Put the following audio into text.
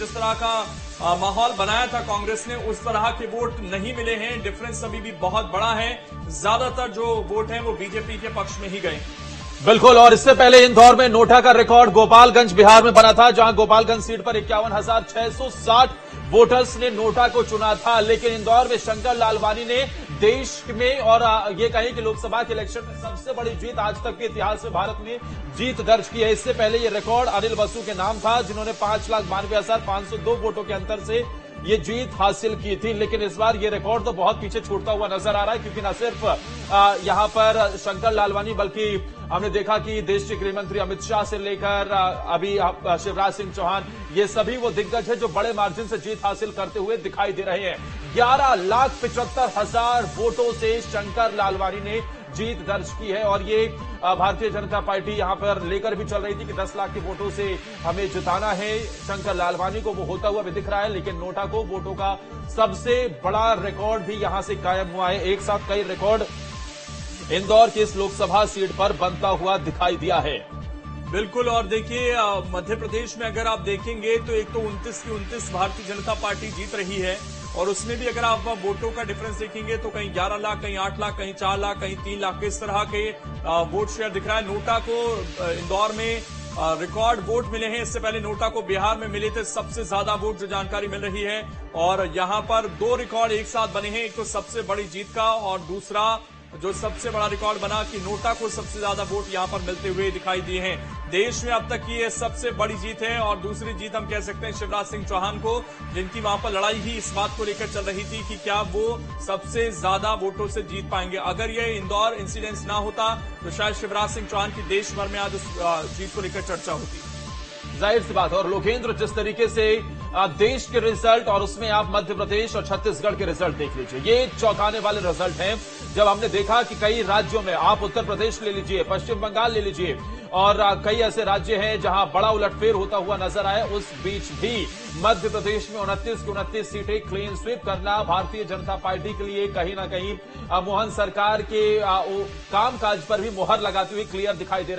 जिस तरह का माहौल बनाया था कांग्रेस ने, उस तरह के वोट नहीं मिले हैं। डिफरेंस अभी भी बहुत बड़ा है। ज्यादातर जो वोट हैं वो बीजेपी के पक्ष में ही गए। बिल्कुल। और इससे पहले इंदौर में नोटा का रिकॉर्ड गोपालगंज बिहार में बना था, जहां गोपालगंज सीट पर 51,660 वोटर्स ने नोटा को चुना था। लेकिन इंदौर में शंकर लालवानी ने देश में और ये कहें कि लोकसभा के इलेक्शन में सबसे बड़ी जीत आज तक के इतिहास में भारत में जीत दर्ज की है। इससे पहले ये रिकॉर्ड अनिल बसु के नाम था, जिन्होंने 5,92,502 वोटों के अंतर से ये जीत हासिल की थी। लेकिन इस बार ये रिकॉर्ड तो बहुत पीछे छूटता हुआ नजर आ रहा है, क्योंकि न सिर्फ यहां पर शंकर लालवानी, बल्कि हमने देखा कि देश के गृह मंत्री अमित शाह से लेकर अभी शिवराज सिंह चौहान, ये सभी वो दिग्गज है जो बड़े मार्जिन से जीत हासिल करते हुए दिखाई दे रहे हैं। 11,75,000 वोटों से शंकर लालवानी ने जीत दर्ज की है। और ये भारतीय जनता पार्टी यहां पर लेकर भी चल रही थी कि 10 लाख के वोटों से हमें जिताना है। शंकर लालवानी को वो होता हुआ भी दिख रहा है, लेकिन नोटा को वोटों का सबसे बड़ा रिकॉर्ड भी यहां से कायम हुआ है। एक साथ कई रिकॉर्ड इंदौर की इस लोकसभा सीट पर बनता हुआ दिखाई दिया है। बिल्कुल। और देखिए, मध्य प्रदेश में अगर आप देखेंगे तो एक तो 29 की 29 भारतीय जनता पार्टी जीत रही है, और उसमें भी अगर आप वोटों का डिफरेंस देखेंगे तो कहीं 11 लाख, कहीं 8 लाख, कहीं 4 लाख, कहीं 3 लाख, इस तरह के वोट शेयर दिख रहा है। नोटा को इंदौर में रिकॉर्ड वोट मिले हैं। इससे पहले नोटा को बिहार में मिले थे सबसे ज्यादा वोट, जो जानकारी मिल रही है। और यहां पर 2 रिकॉर्ड एक साथ बने हैं, एक तो सबसे बड़ी जीत का, और दूसरा जो सबसे बड़ा रिकॉर्ड बना कि नोटा को सबसे ज्यादा वोट यहां पर मिलते हुए दिखाई दिए हैं। देश में अब तक की ये सबसे बड़ी जीत है। और दूसरी जीत हम कह सकते हैं शिवराज सिंह चौहान को, जिनकी वहां पर लड़ाई ही इस बात को लेकर चल रही थी कि क्या वो सबसे ज्यादा वोटों से जीत पाएंगे। अगर ये इंदौर इंसिडेंस ना होता तो शायद शिवराज सिंह चौहान की देश भर में आज उस जीत को लेकर चर्चा होती। जाहिर सी बात है। और लोकेंद्र, जिस तरीके से देश के रिजल्ट और उसमें आप मध्य प्रदेश और छत्तीसगढ़ के रिजल्ट देख लीजिए, ये चौंकाने वाले रिजल्ट हैं। जब हमने देखा कि कई राज्यों में, आप उत्तर प्रदेश ले लीजिए, पश्चिम बंगाल ले लीजिए, और कई ऐसे राज्य हैं जहां बड़ा उलटफेर होता हुआ नजर आया, उस बीच भी मध्य प्रदेश में 29 की 29 सीटें क्लीन स्वीप करना भारतीय जनता पार्टी के लिए कहीं ना कहीं मोहन सरकार के कामकाज पर भी मुहर लगाते हुए क्लियर दिखाई दे रही है।